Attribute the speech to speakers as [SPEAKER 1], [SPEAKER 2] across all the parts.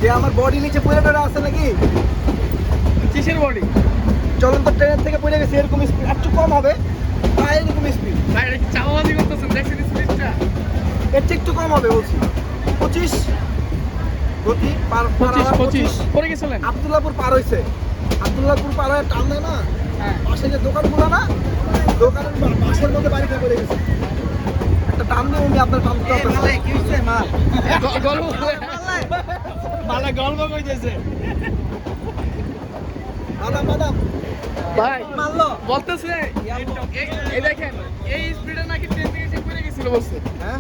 [SPEAKER 1] যে আমার বডি নিচে পড়ে টড়ে আছে নাকি?
[SPEAKER 2] কিসের বডি?
[SPEAKER 1] চলন্ত ট্রেনের থেকে পড়ে গেছে, এরকম স্পিড একটু কম হবে, প্রায় এরকম স্পিড।
[SPEAKER 2] ভাই এটা কি চাওয়াবাজি করতেছেন? দেখছেন স্পিডটা?
[SPEAKER 1] এর চেয়ে একটু কম হবে বলছি। 25 গতি
[SPEAKER 2] পঁচিশ পড়ে গেছিলেন?
[SPEAKER 1] আব্দুল্লাহপুর পার হয়েছে। আব্দুল্লাহপুর পার হয়ে টান দেয় না,
[SPEAKER 2] হ্যাঁ।
[SPEAKER 1] পাশে যে দোকানগুলো না, দোকানের বাসের মধ্যে বাড়িতে পড়ে গেছে। একটা টান দিয়ে উনি আপনার টান দিতে হবে। কি হচ্ছে মা?
[SPEAKER 2] গল্প মালা গল্প কইতেছে
[SPEAKER 1] বাদাম বাদাম
[SPEAKER 2] ভাই।
[SPEAKER 1] মারলো।
[SPEAKER 2] বলতেছে এই দেখেন এই স্পিডে নাকি ট্রেন থেকে সে পড়ে গেছিল বলছে।
[SPEAKER 1] হ্যাঁ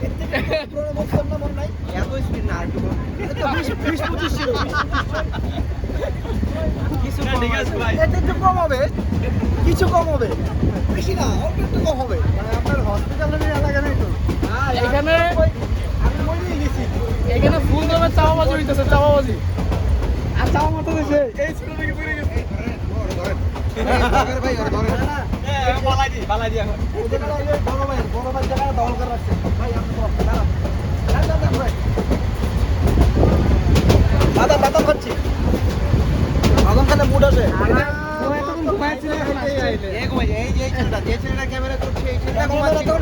[SPEAKER 1] পুরো বলতাম না, মনে নাই এত স্পিড না, একটু 20-25 ছিল। কিছু ঠিক আছে ভাই, এটা একটু কম হবে, কিছু কম হবে, বেশি না, অল্প একটু কম হবে। মানে আপনার হসপিটালের এলাকা নেই তো? হ্যাঁ
[SPEAKER 2] এখানে
[SPEAKER 1] আমি মরেই গেছি।
[SPEAKER 2] এখানে ফুল দমে চাওয়াবাজি হইতেছে, চাওয়াবাজি। আর চাওয়া মারতেছে এই স্পিডে নাকি পড়ে গেছে।
[SPEAKER 1] ভাই ওর ধরে না,
[SPEAKER 2] বালাই দি এখন
[SPEAKER 1] এই জায়গাটা বড় ভাই জায়গাটা দখল করে রাখছে। ভাই আপনি দাঁড়ান, দাঁড়ান ভাই, বাদাম বাদাম খাচ্ছি, বাদাম খেলে মুড আসে।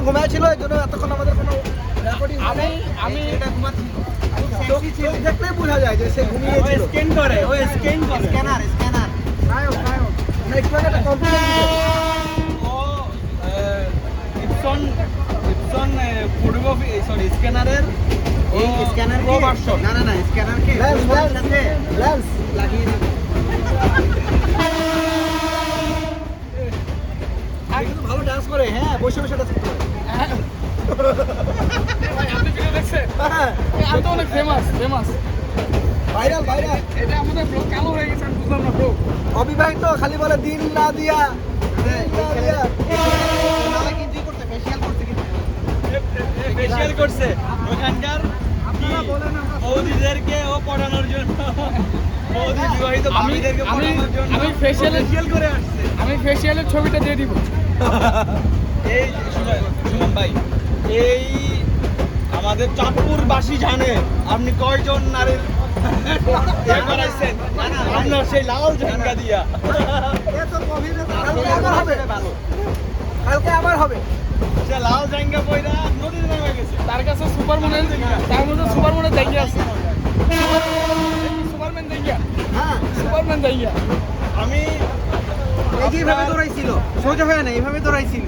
[SPEAKER 1] ঘুমাইছিল, এই জন্য এতক্ষণ আমাদের কোনো রেকর্ডিং।
[SPEAKER 2] আমি
[SPEAKER 1] দেখলেই বোঝা যায় যে সে ঘুমিয়েছিল।
[SPEAKER 2] স্ক্যান করে, ও স্ক্যান করে,
[SPEAKER 1] স্ক্যানার নায়ক না, একটু আগে একটা কম্পিউটার
[SPEAKER 2] ও ইপসন ফটোগ্রাফি সরি স্ক্যানারের
[SPEAKER 3] এই স্ক্যানার
[SPEAKER 2] ও ভার্সন।
[SPEAKER 3] না না না স্ক্যানার কে
[SPEAKER 1] লেন্স
[SPEAKER 3] লাগিয়ে দেব।
[SPEAKER 1] কিন্তু ভালো ডান্স করে। হ্যাঁ বসে বসে ডান্স করে।
[SPEAKER 2] ভাই আপনি ভিডিও দেখছেন?
[SPEAKER 1] হ্যাঁ
[SPEAKER 2] আমি তো অনেক ফেমাস
[SPEAKER 1] ভাইরাল ভাইরাল।
[SPEAKER 2] এটা আমাদের ব্লগ কালো হয়ে গেছে, আমি বুঝলাম না ব্লগ।
[SPEAKER 1] অবিবাহিত খালি বলে দিন না দিয়া, দিন না দিয়া।
[SPEAKER 3] নালা কিন্তু করতে ফেশিয়াল করতে কিন্তু
[SPEAKER 2] ফেশিয়াল করছে ওখানকার
[SPEAKER 1] আপনারা বলেন আমরা
[SPEAKER 2] বৌদিদেরকে ও পড়ানোর জন্য, বৌদি বিবাহিত ভাবিদেরকে পড়ানোর জন্য আমি ফেশিয়াল করে আসছে। আমি ফেশিয়ালের ছবিটা দিয়ে দিব। এই শুনুন ভাই, এই আমাদের চাঁদপুরবাসী জানে আপনি কয়জন নারীর ইয়ে করাইছেন আপনার সেই লাল ঝাঙ্গা দিয়া।
[SPEAKER 1] এত অভিনেতা কালকে আবার হবে, কালকে আবার হবে।
[SPEAKER 2] সে লাল জাঙ্গা পয়রা নদীতে নেমে গেছে। তার কাছে সুপারম্যানের, তার মধ্যে সুপারম্যানের জাঙ্গা আছে। সুপারম্যান জাঙ্গা,
[SPEAKER 1] হ্যাঁ
[SPEAKER 2] সুপারম্যান জাঙ্গা। আমি
[SPEAKER 3] এইভাবে দৌড়াইছিল, সোজা হয় না, এইভাবে দৌড়াইছিল।